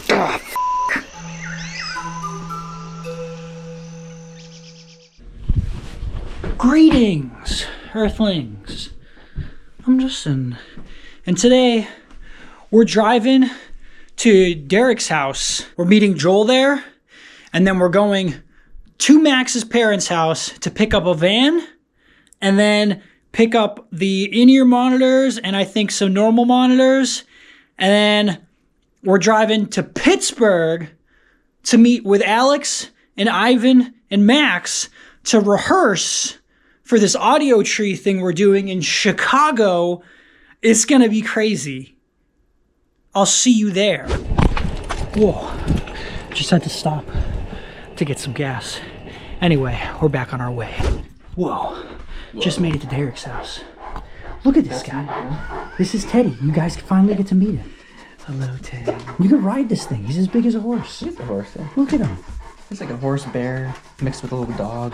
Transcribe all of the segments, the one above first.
Ah, greetings, Earthlings. I'm Justin, and today we're driving to Derrick's house. We're meeting Joel there, and then we're going to Max's parents' house to pick up a van, and then pick up the in-ear monitors and I think some normal monitors, and then we're driving to Pittsburgh to meet with Alex and Ivan and Max to rehearse for this AudioTree thing we're doing in Chicago. It's gonna be crazy. I'll see you there. Whoa, just had to stop to get some gas. Anyway, we're back on our way. Whoa, just made it to Derrick's house. Look at this guy. This is Teddy. You guys finally get to meet him. Hello, Teddy. You can ride this thing. He's as big as a horse. He's a horse, yeah. Look at him. He's like a horse bear mixed with a little dog.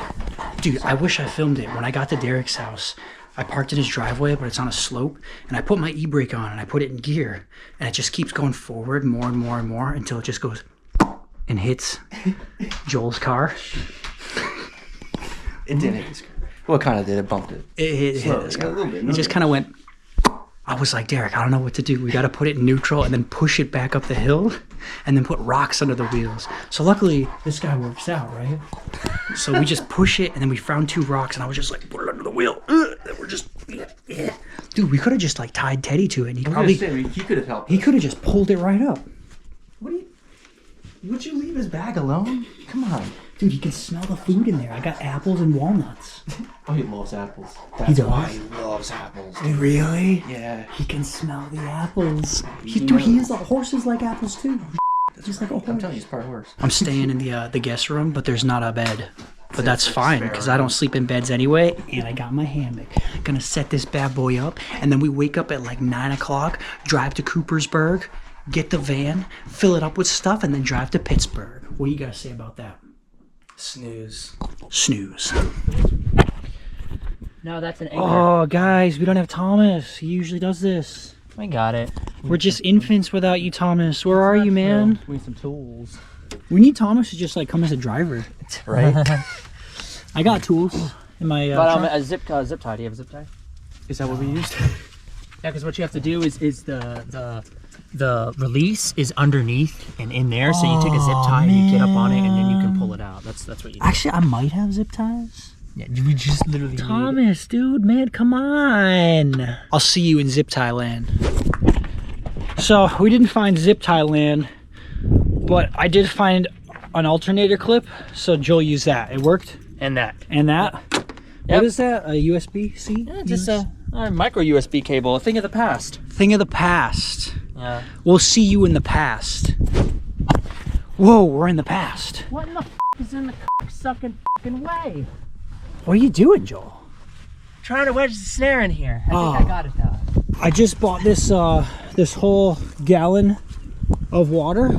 Dude, I wish I filmed it. When I got to Derrick's house, I parked in his driveway, but it's on a slope, and I put my e-brake on and I put it in gear, and it just keeps going forward more and more and more until it just goes and hits Joel's car. It didn't hit his car. Well, it kind of did. It bumped it. It hit his car. A little bit. It just kind of went. I was like, Derrick, I don't know what to do. We got to put it in neutral and then push it back up the hill and then put rocks under the wheels. So luckily, this guy works out, right? So we just push it, and then we found 2 rocks, and I was just like, put it under the wheel. And we're just, yeah. Dude, we could have just like tied Teddy to it, and he probably, he could have helped. He could have just pulled it right up. Would you leave his bag alone? Come on. Dude, you can smell the food in there. I got apples and walnuts. Oh, he loves apples. That's why he loves apples. Really? Yeah. He can smell the apples. Dude, he is. Horses like apples too. Just like a horse. I'm telling you, he's part horse. I'm staying in the guest room, but there's not a bed. But that's fine, because I don't sleep in beds anyway, and I got my hammock. Gonna set this bad boy up, and then we wake up at like 9 o'clock, drive to Coopersburg, get the van, fill it up with stuff, and then drive to Pittsburgh. What do you guys say about that? Snooze. Snooze. No, that's an anchor. Oh, guys, we don't have Thomas. He usually does this. I got it. We're just infants without you, Thomas. Where are you, man? We need some tools. We need Thomas to just like come as a driver. Right? I got tools in my but a zip tie. Do you have a zip tie? Is that what we used? Yeah, because what you have to do is the release is underneath and in there, so you take a zip tie and you get up on it, and then you can pull it out. That's what you do. Actually, I might have zip ties. Yeah, we just literally Thomas, dude, man, come on. I'll see you in zip tie land. So we didn't find zip tie land, but I did find an alternator clip, so Joel used that. It worked. And that. And that. Yep. What is that? A USB-C? Yeah, just a micro USB cable, a thing of the past. Thing of the past. Yeah. We'll see you in the past. Whoa, we're in the past. What in the is in the sucking way? What are you doing, Joel? Trying to wedge the snare in here. I think I got it though. I just bought this this whole gallon of water,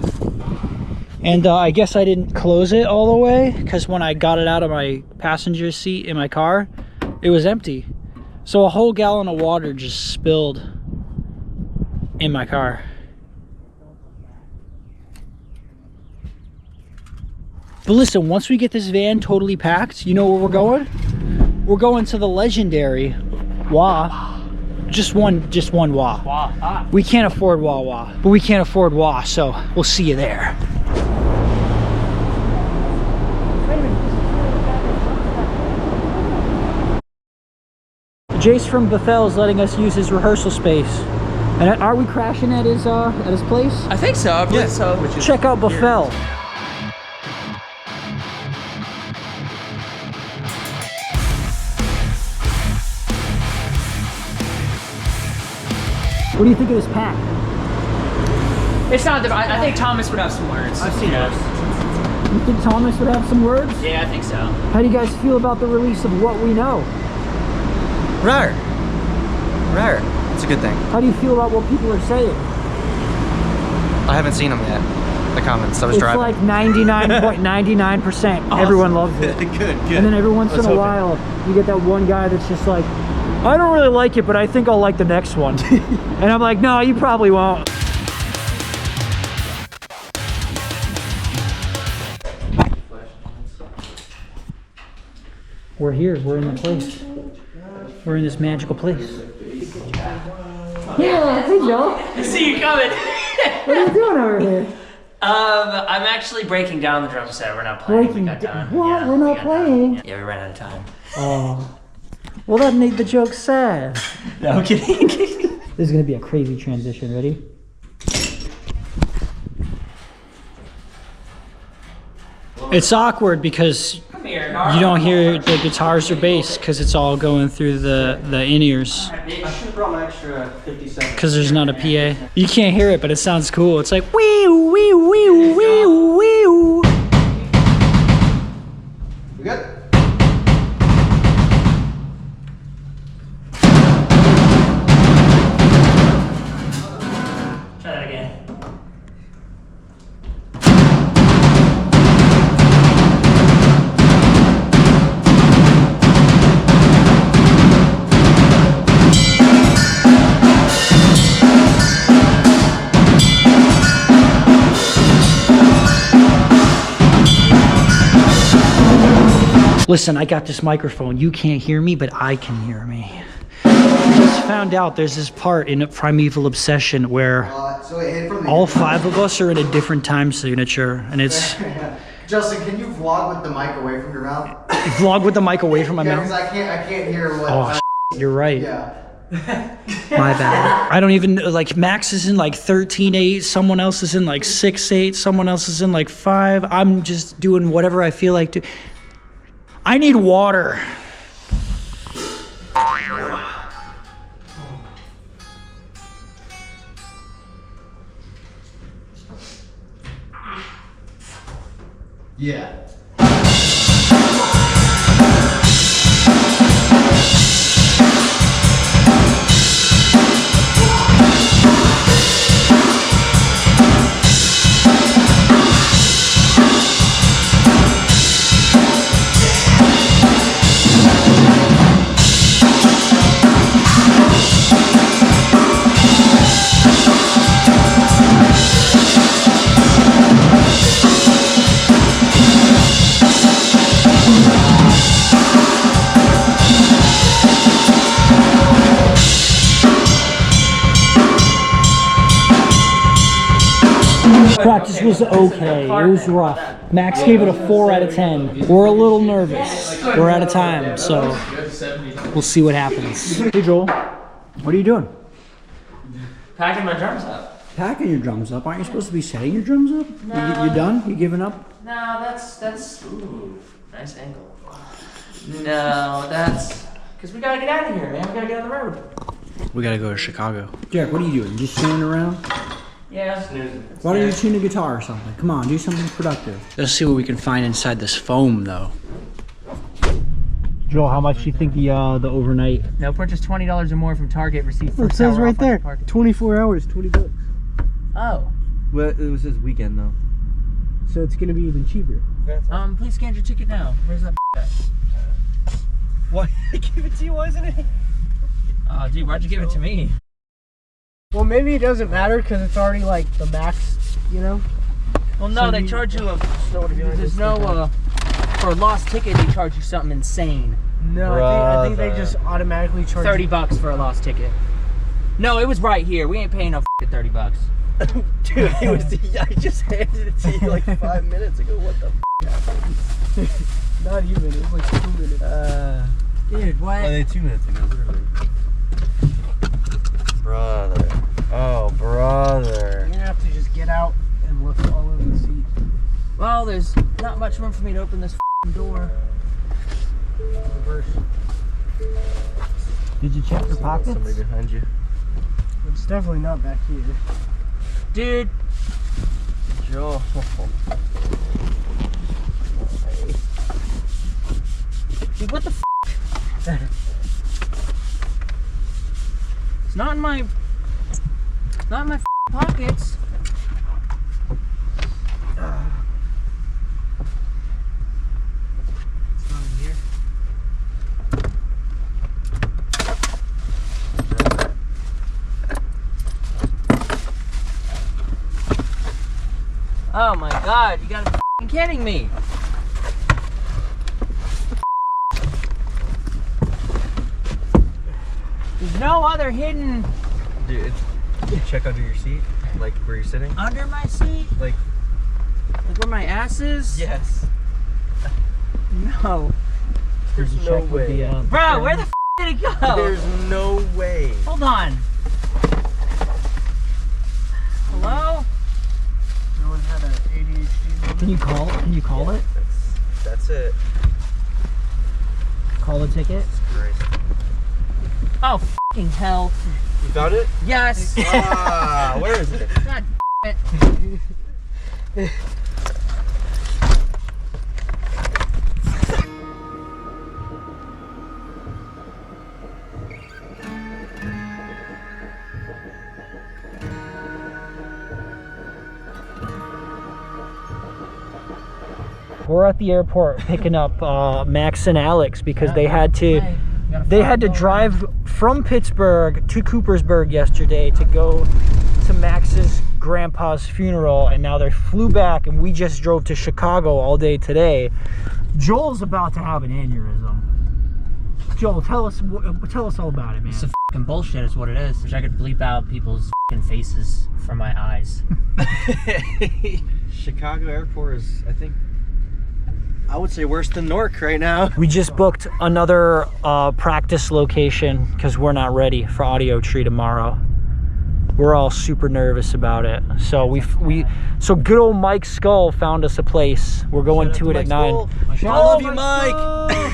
and I guess I didn't close it all the way, because when I got it out of my passenger seat in my car, it was empty. So a whole gallon of water just spilled in my car. But listen, once we get this van totally packed, you know where we're going? We're going to the legendary Wah. Just one Wah. Wow. We can't afford Wawa, but we can't afford Wah, so we'll see you there. Jace from Bethel is letting us use his rehearsal space. And are we crashing at his place? I think so. I believe so. Check out Bethel. What do you think of this pack? It's not. I think Thomas would have some words. I've seen those. You think Thomas would have some words? Yeah, I think so. How do you guys feel about the release of What We Know? Rare. It's a good thing. How do you feel about what people are saying? I haven't seen them yet. The comments. I was driving. It's like 99.99%. Awesome. Everyone loves it. Good. And then every once in a while, you get that one guy that's just like, I don't really like it, but I think I'll like the next one. And I'm like, no, you probably won't. We're here. We're in the place. We're in this magical place. Yeah, hey Joe. I see you coming. What are you doing over here? I'm actually breaking down the drum set. We're not playing. Breaking We got done. what? Yeah, We're not playing? Yeah, we ran out of time. Oh. Well, that made the joke sad. No, I'm kidding. This is gonna be a crazy transition. Ready? It's awkward because you don't hear the guitars or bass because it's all going through the in-ears. I should have brought my extra 50 seconds. Because there's not a PA. You can't hear it, but it sounds cool. It's like wee wee wee wee wee. We good? Try that again. Listen, I got this microphone. You can't hear me, but I can hear me. I just found out there's this part in Primeval Obsession where So it hit from the all 5 of us are in a different time signature, and it's Justin, can you vlog with the mic away from your mouth? vlog with the mic away from my Yeah, because mouth. I can't hear what. Oh, you're right. Yeah. My bad. I don't even like Max is in like 13/8, someone else is in like 6/8, someone else is in like 5. I'm just doing whatever I feel like to. I need water. Yeah. Practice was okay. It was rough. Max gave it a 4 out of 10. We're a little nervous. We're out of time, so we'll see what happens. Hey Joel, what are you doing? Packing my drums up. Packing your drums up. Aren't you supposed to be setting your drums up? No. You done? You giving up? No, that's ooh, nice angle. No, that's because we gotta get out of here, man. We gotta get on the road. We gotta go to Chicago. Derek, what are you doing? Just standing around? Yeah. Why don't you tune a guitar or something? Come on, do something productive. Let's see what we can find inside this foam, though. Joel, how much do you think the overnight? No, purchase $20 or more from Target. Receive It first says hour right off on there. Target. 24 hours, $20. Oh. Well, it was his weekend though. So it's gonna be even cheaper. Please scan your ticket now. Where's that at? What? I gave it to you, wasn't it? Oh, dude, why'd you give it to me? Well, maybe it doesn't matter because it's already like the max, you know? Well, no, So they you- charge you a. So There's no for a lost ticket. They charge you something insane. No, I think they just automatically charge $30 for a lost ticket. No, it was right here. We ain't paying no $30. Dude, it was. I just handed it to you like 5 minutes ago. What the? Not even. It was like 2 minutes. Dude, what? 2 minutes ago, literally. Brother. Oh, brother. You're gonna have to just get out and look all over the seat. Well, there's not much room for me to open this door. Reverse. Did you check your pockets? Somebody behind you. It's definitely not back here. Dude, Joel. dude, what the f? It's not in my. It's not in my pockets. It's not in here. Oh my god, you gotta be f***ing kidding me. no other hidden Dude, check under your seat, like where you're sitting. under my seat? Like where my ass is? yes. No. There's no way. Bro, where the f did it go? There's no way. Hold on. Hello? No one had an ADHD moment. Can you call? Can you call it? That's it. Call the ticket? Christ. Oh, f***ing hell. You found it? Yes. Ah, where is it? God it. We're at the airport picking up Max and Alex because they had to drive from Pittsburgh to Coopersburg yesterday to go to Max's grandpa's funeral, and now they flew back, and we just drove to Chicago all day today. Joel's about to have an aneurysm. Joel, tell us all about it, man. It's a f***ing bullshit is what it is. Wish I could bleep out people's f***ing faces from my eyes. Chicago airport is, I would say, worse than Newark right now. We just booked another practice location because we're not ready for AudioTree tomorrow. We're all super nervous about it. So so good old Mike Skull found us a place. We're going to it at 9. I love you, Mike.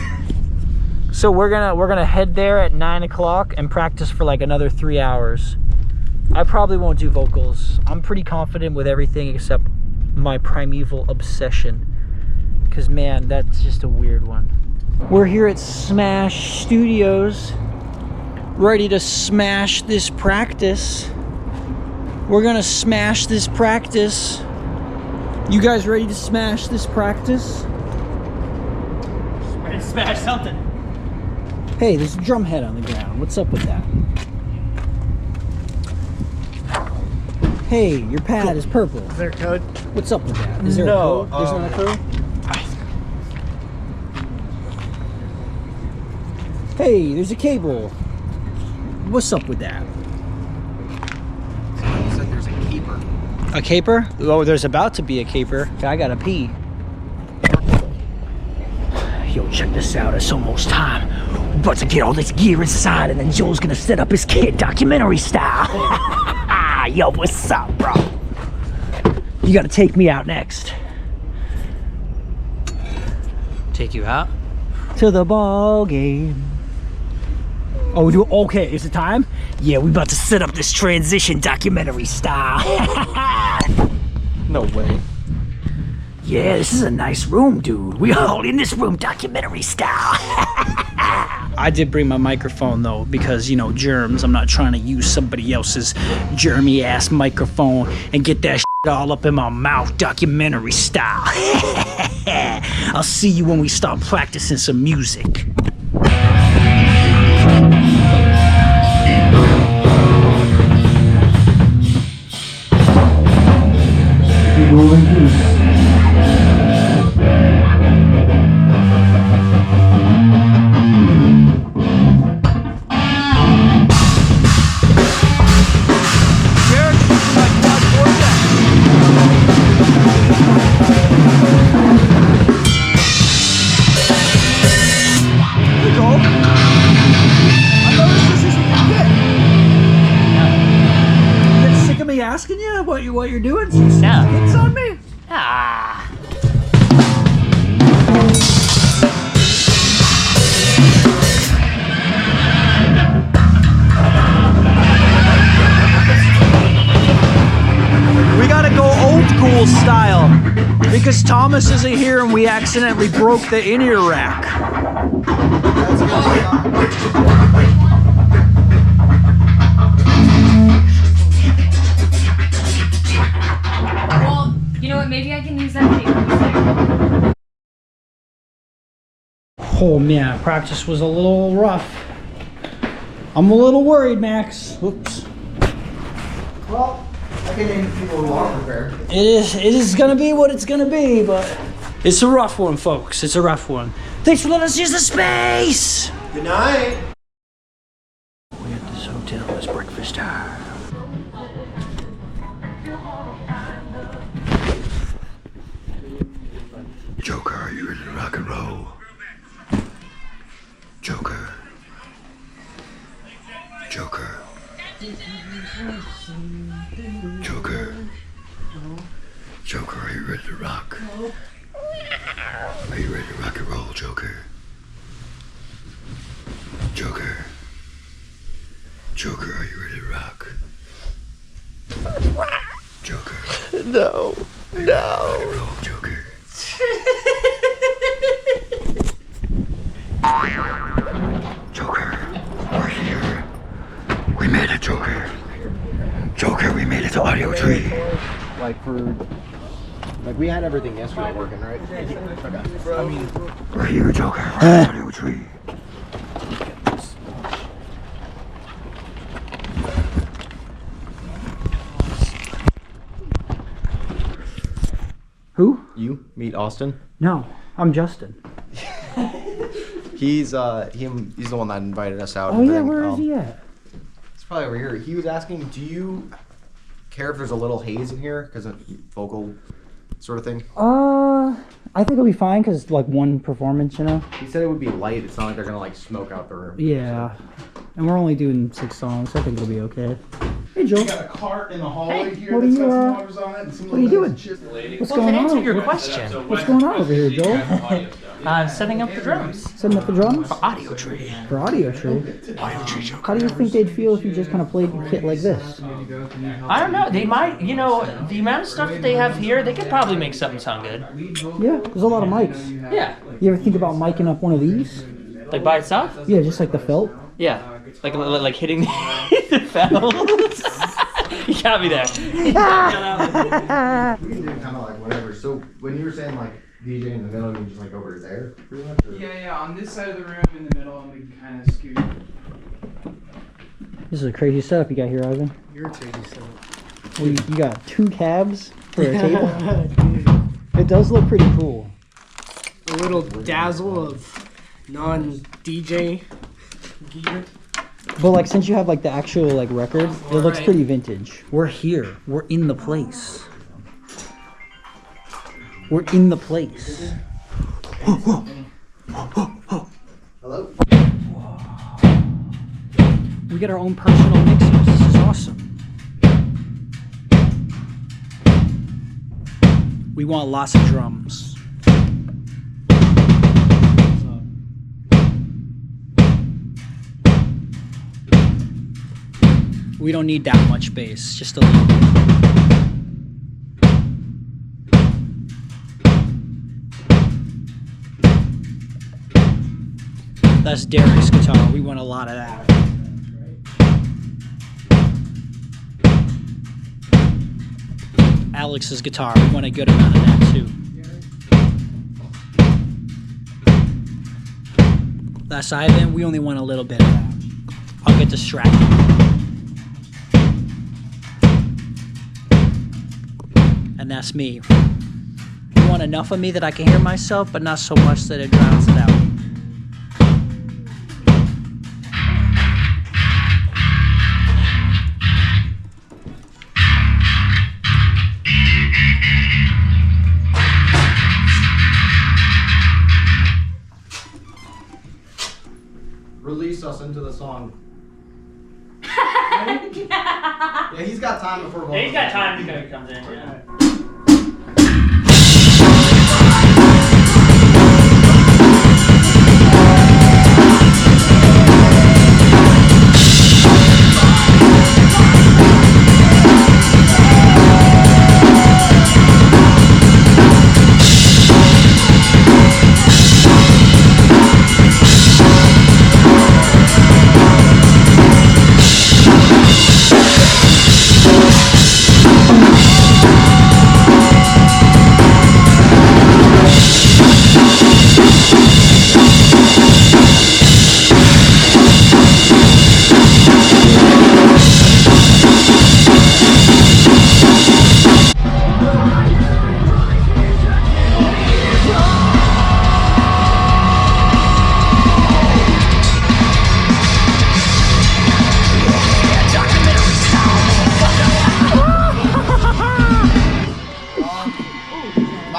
So we're gonna head there at 9 o'clock and practice for like another 3 hours. I probably won't do vocals. I'm pretty confident with everything except my primeval obsession. Because, man, that's just a weird one. We're here at Smash Studios, ready to smash this practice. We're gonna smash this practice. You guys ready to smash this practice? Ready to smash something. Hey, there's a drum head on the ground. What's up with that? Hey, your pad is purple. Is there a code? What's up with that? Is there a code? There's not a code? Hey, there's a cable. What's up with that? You said there's a keeper. A caper? Oh, there's about to be a caper. I gotta pee. Yo, check this out. It's almost time. We're about to get all this gear inside, and then Joel's gonna set up his kid documentary style. Yo, what's up, bro? You gotta take me out next. Take you out? To the ball game. Oh, we do. Okay, is it time? Yeah, we about to set up this transition documentary style. No way. Yeah, this is a nice room, dude. We all in this room documentary style. I did bring my microphone though, because, you know, germs. I'm not trying to use somebody else's germy ass microphone and get that shit all up in my mouth documentary style. I'll see you when we start practicing some music. Asking you what you're doing? No. Hits on me? Ah. We gotta go old school style because Thomas isn't here and we accidentally broke the in-ear rack. You know what? Maybe I can use that paper. Oh man, practice was a little rough. I'm a little worried, Max. Oops. Well, I can name people who are prepared. It is gonna be what it's gonna be, but it's a rough one, folks. It's a rough one. Thanks for letting us use the space. Good night. We got this Joker. Joker, are you ready to rock? Are you ready to rock and roll, Joker? Joker. Joker, are you ready to rock? Joker. No. No. Roll, Joker. Joker, we're here. We made it, Joker. Joker, we made it to AudioTree. Like we had everything yesterday working, right? Okay. I mean, We're here, Joker. We're at AudioTree. Who? you meet Austin. No, I'm Justin. He's the one that invited us out. Oh yeah, where is he at? It's probably over here. He was asking, do you care if there's a little haze in here because of vocal sort of thing? I think it'll be fine because like one performance, you know. He said it would be light. It's not like they're gonna like smoke out the room. Yeah, and we're only doing 6 songs, so I think it'll be okay. Hey Joe, We got a cart in the hallway here what are that's you, got some waters on it. And some what are you doing? What's Well, going to on? answer your question, What's going on over here, Joel? I'm setting up the drums. Setting up the drums AudioTree. for AudioTree. How do you think they'd feel if you just kind of played the kit like this? I don't know. They might, you know, the amount of stuff that they have here, they could probably make something sound good. Yeah, there's a lot of mics. Yeah. You ever think about miking up one of these? Like by itself? Yeah, just like the felt. Yeah. Like hitting the fells. You got me there. We can do kind of like whatever. So when you were saying like DJ in the middle, you just like over there, pretty much. Or? Yeah, on this side of the room in the middle, and we can kind of scoot. This is a crazy setup you got here, Ivan. Irritating stuff. Well, you got 2 cabs for a table. It does look pretty cool. A little dazzle of non-DJ gear. But like since you have like the actual like record, it looks pretty vintage. We're here. We're in the place. We're in the place. Hello. We get our own personal mixers. This is awesome. We want lots of drums. We don't need that much bass, just a little bit. That's Derrick's guitar. We want a lot of that. Alex's guitar. We want a good amount of that too. That's Ivan. We only want a little bit of that. I'll get distracted. And that's me. You want enough of me that I can hear myself, but not so much that it drowns it out. Release us into the song. Yeah, he's got time before. Yeah, he's got time to go. He comes in. Yeah.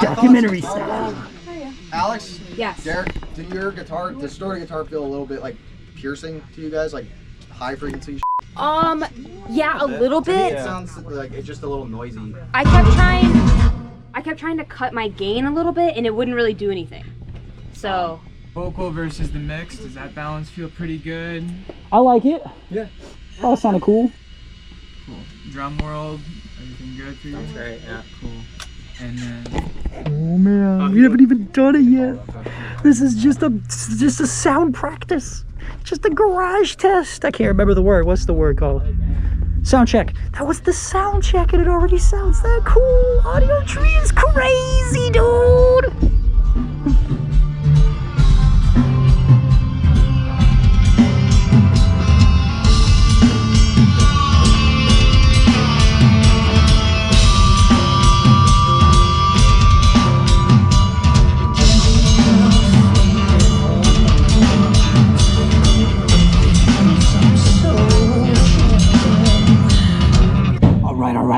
Documentary style. Alex, Yes. Derek, does your guitar, the story guitar feel a little bit like piercing to you guys, like high frequency? Yeah, a little bit. It sounds like it's just a little noisy. I kept trying to cut my gain a little bit, and it wouldn't really do anything. So. Vocal versus the mix, does that balance feel pretty good? I like it. Yeah. Oh, it sounded cool. Cool. Drum world, everything good for you? That's great, yeah. Cool. And then Oh man, we haven't even done it yet. This is just a sound practice. Just a garage test. I can't remember the word. What's the word called? Sound check. That was the sound check, and it already sounds that cool. AudioTree is crazy, dude.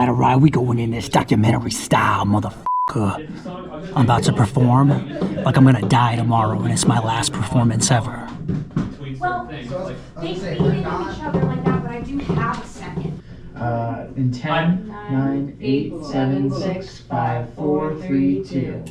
All right, we going in this documentary style, motherfucker. I'm about to perform like I'm gonna die tomorrow, and it's my last performance ever. Well, they feed into each other like that, but I do have a second. in 10, 9, 8, 7, 6, 5, 4, 3, 2.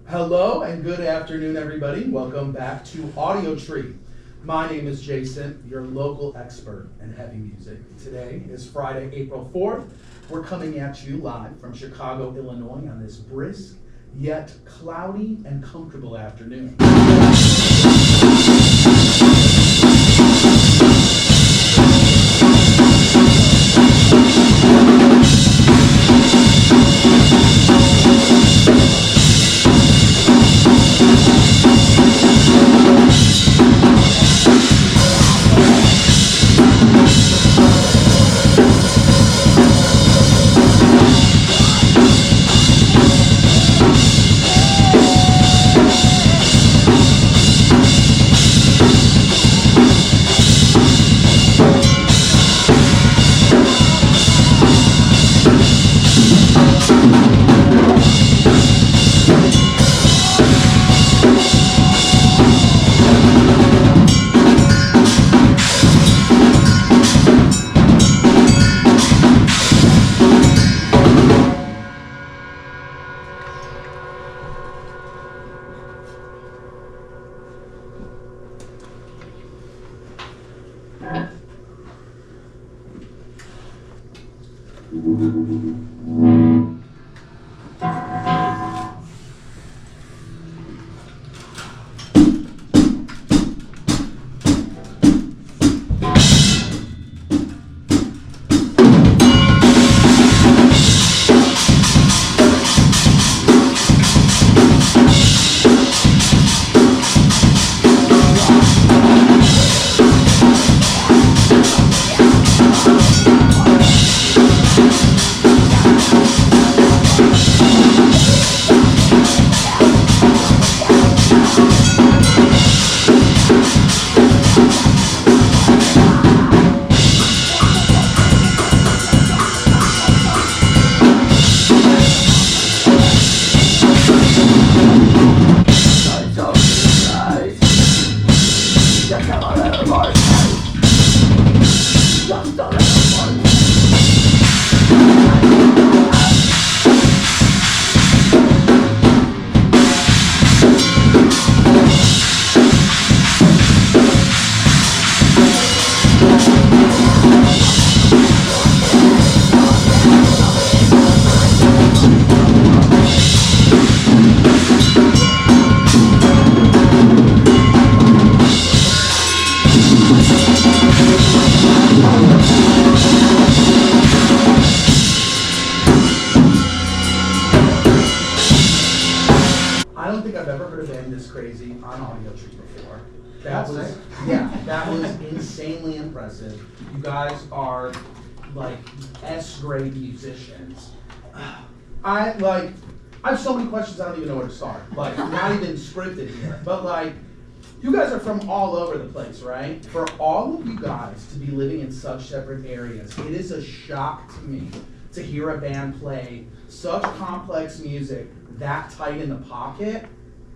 Hello and good afternoon, everybody. Welcome back to AudioTree. My name is Jason, your local expert in heavy music. Today is Friday, April 4th. We're coming at you live from Chicago, Illinois on this brisk, yet cloudy and comfortable afternoon. I don't think I've ever heard a band this crazy on AudioTree before. That was insanely impressive. You guys are like S-grade musicians. I have so many questions I don't even know where to start. Like, not even scripted here, but like, you guys are from all over the place, right? For all of you guys to be living in such separate areas, it is a shock to me to hear a band play such complex music that tight in the pocket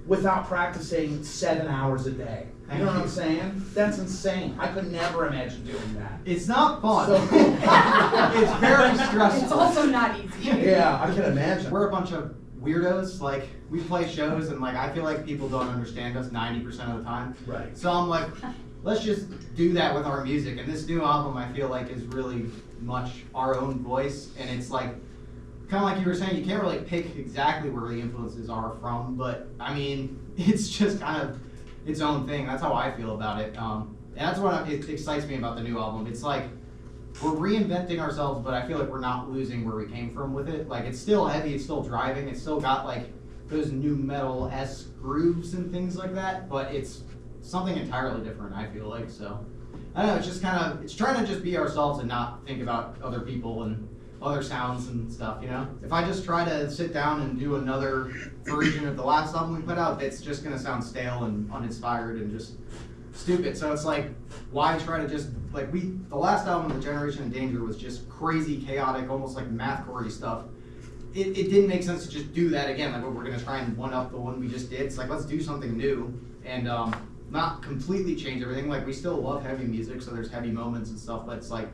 without practicing 7 hours a day. You know what I'm saying? That's insane. I could never imagine doing that. It's not fun. So cool. It's very stressful. It's also not easy. Yeah, I can imagine. We're a bunch of weirdos. Like, we play shows and like I feel like people don't understand us 90% of the time. Right. So I'm like, let's just do that with our music. And this new album I feel like is really much our own voice. And it's like, kind of like you were saying, you can't really pick exactly where the influences are from, but I mean, it's just kind of its own thing. That's how I feel about it. And that's what it excites me about the new album. It's like, we're reinventing ourselves, but I feel like we're not losing where we came from with it. Like, it's still heavy, it's still driving, it's still got like those new metal-esque grooves and things like that, but it's something entirely different, I feel like. So I don't know, it's just kind of, it's trying to just be ourselves and not think about other people and other sounds and stuff, you know? If I just try to sit down and do another version of the last album we put out, it's just gonna sound stale and uninspired and just stupid. So it's like, why try to just, like, the last album, The Generation in Danger, was just crazy, chaotic, almost like mathcore-y stuff. It didn't make sense to just do that again, like, we're gonna try and one-up the one we just did. It's like, let's do something new and not completely change everything. Like, we still love heavy music, so there's heavy moments and stuff, but it's like,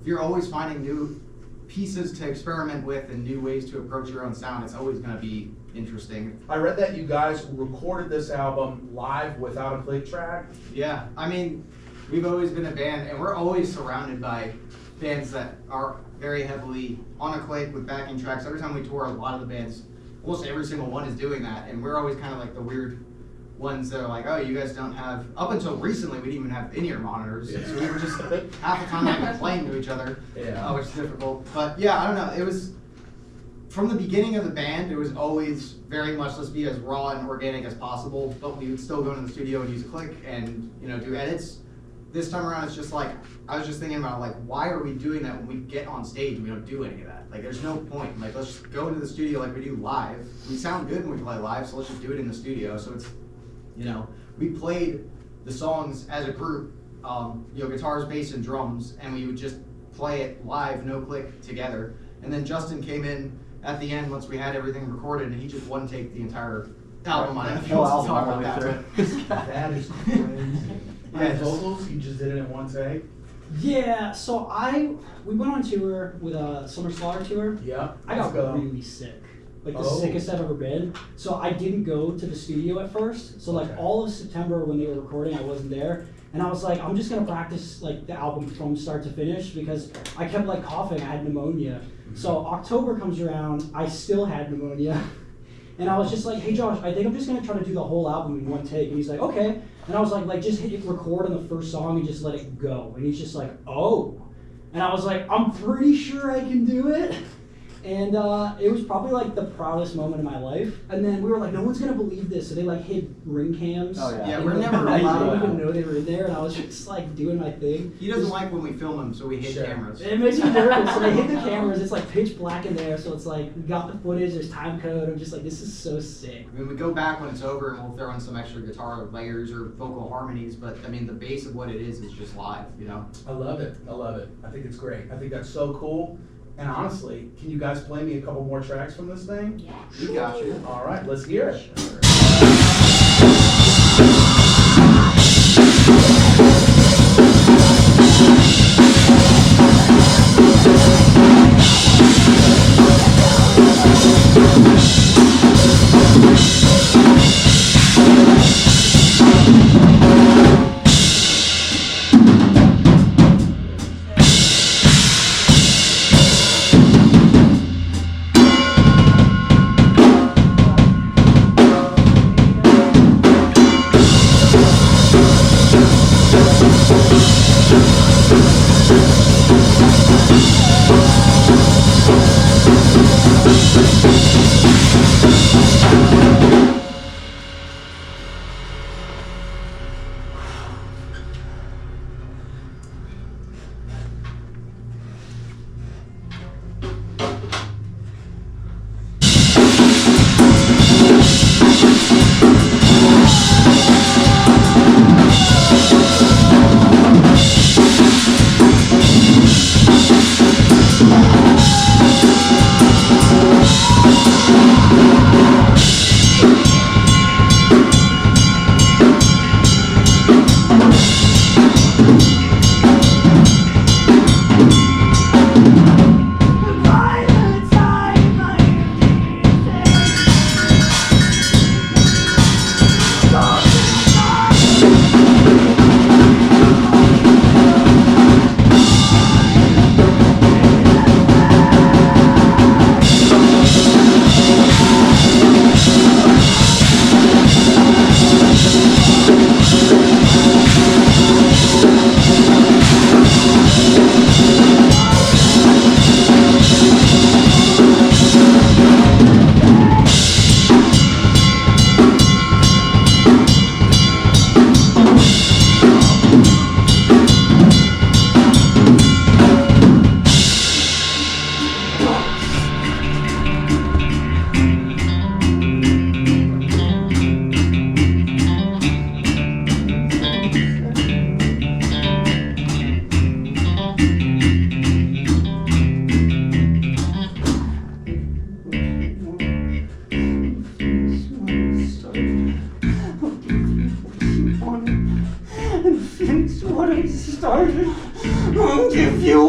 if you're always finding new pieces to experiment with and new ways to approach your own sound, it's always going to be interesting. I read that you guys recorded this album live without a click track. Yeah, I mean, we've always been a band, and we're always surrounded by bands that are very heavily on a click with backing tracks. Every time we tour, a lot of the bands, almost every single one is doing that, and we're always kind of like the weird ones that are like, oh, you guys don't have, up until recently, we didn't even have in-ear monitors, so we were just half the time like playing to each other, which is difficult. But yeah, I don't know, it was, from the beginning of the band, it was always very much, let's be as raw and organic as possible, but we would still go into the studio and use a click and, you know, do edits. This time around, it's just like, I was just thinking about, like, why are we doing that when we get on stage and we don't do any of that? Like, there's no point. Like, let's just go into the studio like we do live. We sound good when we play live, so let's just do it in the studio. So it's, you know, we played the songs as a group, you know, guitars, bass, and drums, and we would just play it live, no click, together. And then Justin came in at the end once we had everything recorded, and he just one take the entire album. I don't know if you want to talk about that. That is crazy. Yeah, vocals, you just did it in one take? Yeah, so we went on tour with a Summer Slaughter tour. Yeah. I got really sick. Like the Oh. sickest I've ever been. So I didn't go to the studio at first. So like Okay. all of September when they were recording, I wasn't there. And I was like, I'm just gonna practice like the album from start to finish because I kept like coughing, I had pneumonia. So October comes around, I still had pneumonia. And I was just like, hey Josh, I think I'm just gonna try to do the whole album in one take. And he's like, okay. And I was like just hit record on the first song and just let it go. And he's just like, oh. And I was like, I'm pretty sure I can do it. And it was probably like the proudest moment of my life. And then we were like, no one's gonna believe this. So they like hid ring cams. Oh, yeah. Yeah, And, we're like, never I allowed didn't even that. know they were in there. And I was just like doing my thing. He doesn't like when we film him, so we hid Sure. cameras. It makes me nervous. So they hid the cameras. It's like pitch black in there. So it's like we got the footage. There's time code. I'm just like, this is so sick. I mean, we go back when it's over and we'll throw in some extra guitar layers or vocal harmonies, but I mean, the base of what it is just live, you know? I love it. I love it. I think it's great. I think that's so cool. And honestly, can you guys play me a couple more tracks from this thing? Yeah. We got you. All right, let's hear it.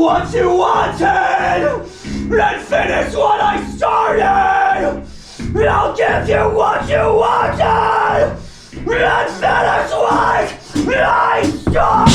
what you wanted, and finish what I started. I'll give you what you wanted, and finish what I started.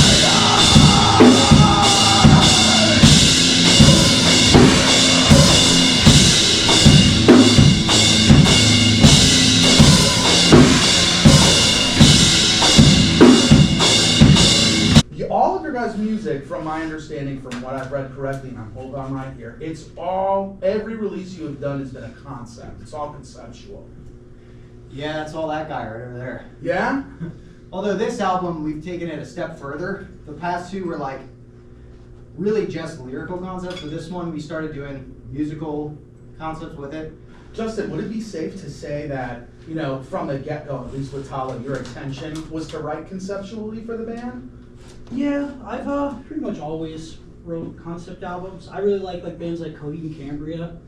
All of your guys' music, from my understanding, from what I've read correctly, and I'm hold on right here, it's all, every release you have done has been a concept. It's all conceptual. Yeah, that's all that guy right over there. Yeah? Although this album, we've taken it a step further. The past two were like really just lyrical concepts, but this one we started doing musical concepts with it. Justin, would it be safe to say that, you know, from the get-go, at least with Tallah, your intention was to write conceptually for the band? Yeah, I've pretty much always wrote concept albums. I really like bands like Coheed and Cambria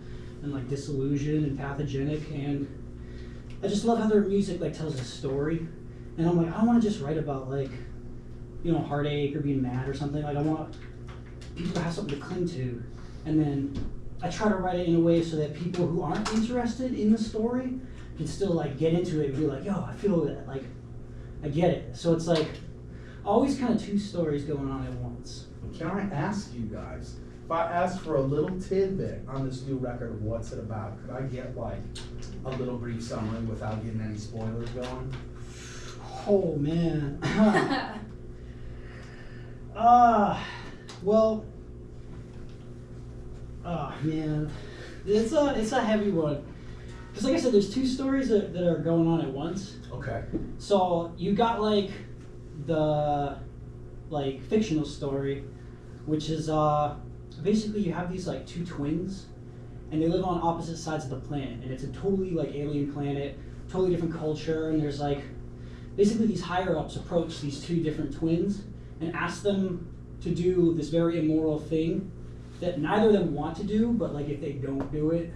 and like Disillusion and Pathogenic, and I just love how their music like tells a story. And I'm like, I don't want to just write about like, you know, heartache or being mad or something. Like I want people to have something to cling to, and then I try to write it in a way so that people who aren't interested in the story can still like get into it and be like, yo, I feel that, like I get it. So it's like always kind of two stories going on at once. Can I ask you guys, if I ask for a little tidbit on this new record of what's it about, could I get like a little brief summary without getting any spoilers going? Oh man. Well, oh man, it's a heavy one. Because like I said, there's two stories that are going on at once. Okay. So you got like the like fictional story, which is basically you have these like two twins, and they live on opposite sides of the planet, and it's a totally like alien planet, totally different culture, and there's like basically these higher ups approach these two different twins and ask them to do this very immoral thing that neither of them want to do, but like if they don't do it,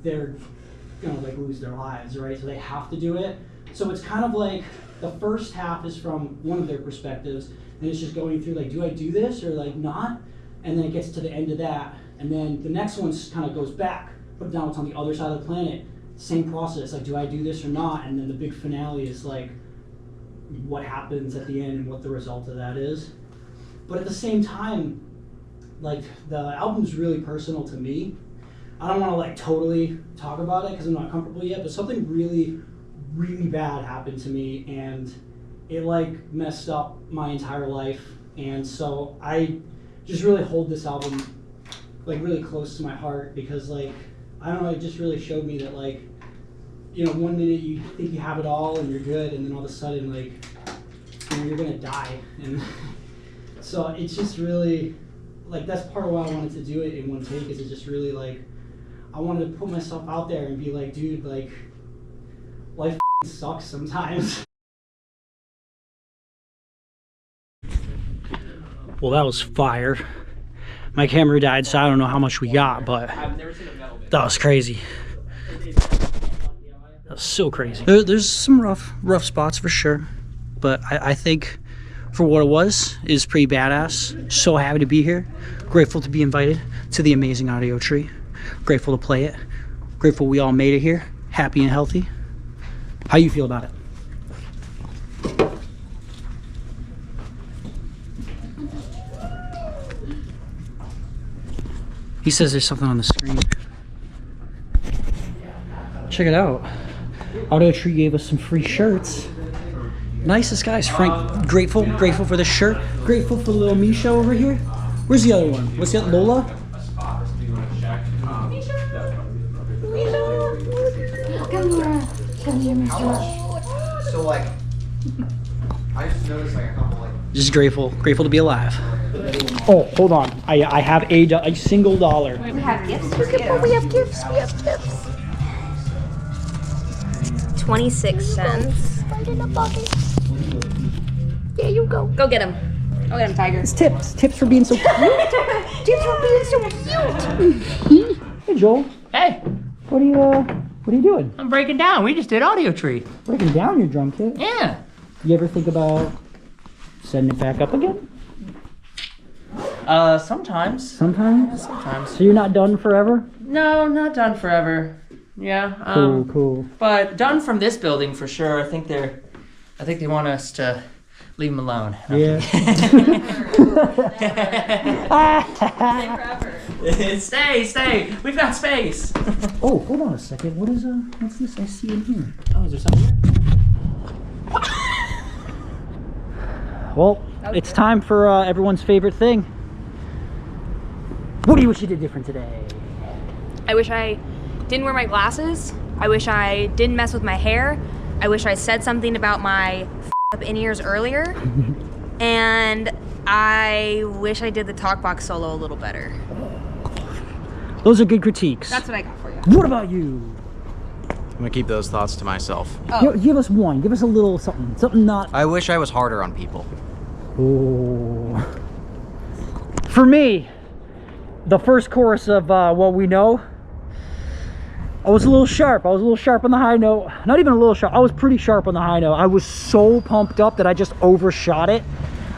they're gonna like lose their lives, right? So they have to do it. So it's kind of like the first half is from one of their perspectives, and it's just going through like, do I do this or like not? And then it gets to the end of that, and then the next one kind of goes back, but now it's on the other side of the planet. Same process, like, do I do this or not? And then the big finale is like what happens at the end and what the result of that is. But at the same time, like the album's really personal to me. I don't want to like totally talk about it because I'm not comfortable yet, but something really, really bad happened to me, and it like messed up my entire life. And so I just really hold this album like really close to my heart, because like, I don't know, it just really showed me that like, you know, one minute you think you have it all and you're good, and then all of a sudden like, you know, you're gonna die. And so it's just really like, that's part of why I wanted to do it in one take, is it just really like, I wanted to put myself out there and be like, dude, like, life sucks sometimes. Well, that was fire. My camera died, so I don't know how much we got, but that was crazy. That was so crazy. There's some rough spots for sure, but I think for what it was, is pretty badass. So happy to be here. Grateful to be invited to the amazing AudioTree. Grateful to play it. Grateful we all made it here, happy and healthy. How you feel about it? He says there's something on the screen. Check it out. AudioTree gave us some free shirts. Nicest guys. Frank, grateful for the shirt. Grateful for little Misha over here. Where's the other one? What's that, Lola? So like, I just noticed like a couple like. Just grateful to be alive. Oh, hold on. I have a single dollar. We have gifts. We have gifts. 26 cents. There you go. Go get him. Go get him, Tiger. It's tips for being so cute. Tips for being so cute. Hey, Joel. Hey, What are you doing? I'm breaking down. We just did AudioTree. Breaking down your drum kit. Yeah. You ever think about setting it back up again? Sometimes. Sometimes? Sometimes. So you're not done forever? No, not done forever. Yeah. Cool. But done from this building for sure. I think they want us to leave them alone. Yeah. Stay. We've got space. Oh, hold on a second. What's this I see in here? Oh, is there something here? Well, it's time for everyone's favorite thing. What do you wish you did different today? I wish I didn't wear my glasses. I wish I didn't mess with my hair. I wish I said something about my up in-ears earlier. And I wish I did the talk box solo a little better. Those are good critiques. That's what I got for you. What about you? I'm gonna keep those thoughts to myself. Give us one. Give us a little something. Something not... I wish I was harder on people. Oh. For me, the first chorus of What We Know, I was a little sharp. I was a little sharp on the high note. Not even a little sharp. I was pretty sharp on the high note. I was so pumped up that I just overshot it.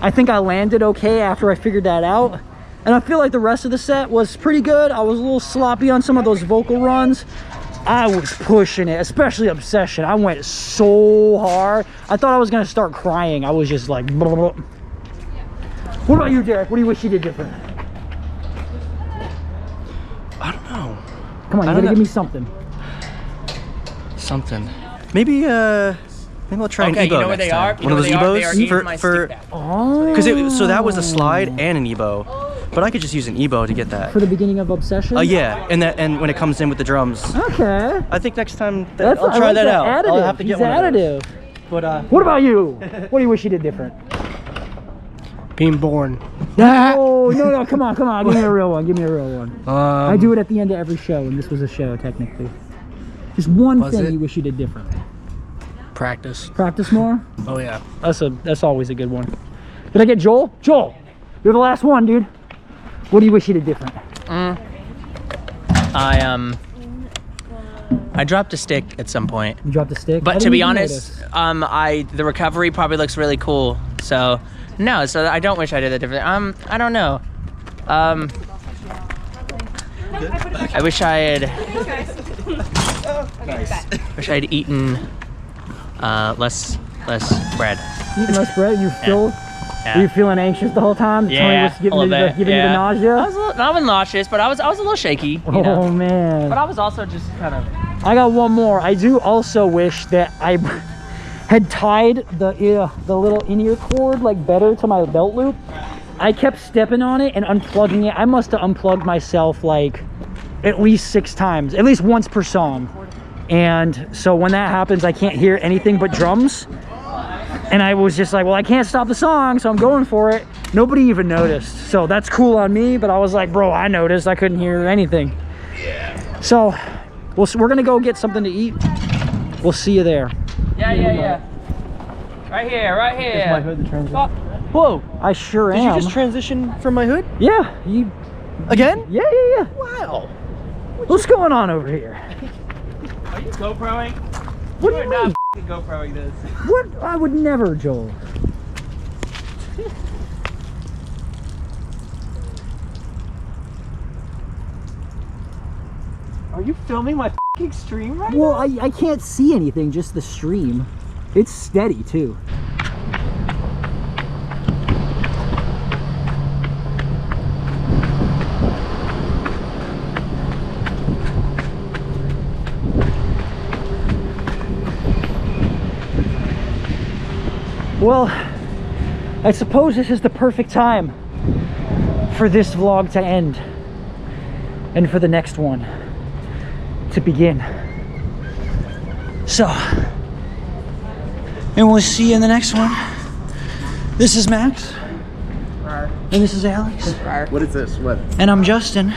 I think I landed okay after I figured that out. And I feel like the rest of the set was pretty good. I was a little sloppy on some of those vocal runs. I was pushing it, especially Obsession. I went so hard. I thought I was gonna start crying. I was just like, blah, blah, blah. What about you, Derek? What do you wish you did different? I don't know. Come on, you gotta give me something. Something. Maybe I'll try an Ebo. You know where they are? One of those Ebos for Oh. so that was a slide and an Ebo, but I could just use an Ebo to get that. For the beginning of Obsession? Yeah, and when it comes in with the drums. Okay. I think next time I'll try that out. Additive. I'll have to get one of those. Additive. But what about you? What do you wish you did different? Being born. Oh no! Come on! Give me a real one. I do it at the end of every show, and this was a show technically. Just one thing you wish you did different. Practice. Practice more. Oh yeah. That's always a good one. Did I get Joel? Joel, you're the last one, dude. What do you wish you did different? I dropped a stick at some point. You dropped a stick. But to be honest, the recovery probably looks really cool. So no, so I don't wish I did that different. I don't know. I wish I had. Wish I had eaten less bread. Eating less bread? You feel? Yeah. Were you feeling anxious the whole time? Tony was giving you the nausea? I was nauseous, but I was a little shaky. You know? Oh man. But I was also just kind of. I got one more. I do also wish that I had tied the little in-ear cord like better to my belt loop. I kept stepping on it and unplugging it. I must have unplugged myself like at least 6 times, at least once per song. And so when that happens, I can't hear anything but drums. And I was just like, well, I can't stop the song, so I'm going for it. Nobody even noticed. So that's cool on me, but I was like, bro, I noticed. I couldn't hear anything. Yeah. So we're gonna go get something to eat. We'll see you there. Yeah. Right here. Is my hood the transition? Oh. Whoa, I sure am. Did you just transition from my hood? Yeah. Again? Yeah. Wow. What's going on over here? Are you GoProing? What do you mean? GoProing this. What? I would never, Joel. Are you filming my stream right Well, I can't see anything, just the stream. It's steady too. Well, I suppose this is the perfect time for this vlog to end and for the next one to begin. So, and we'll see you in the next one. This is Max. And this is Alex. What is this? What? And I'm Justin.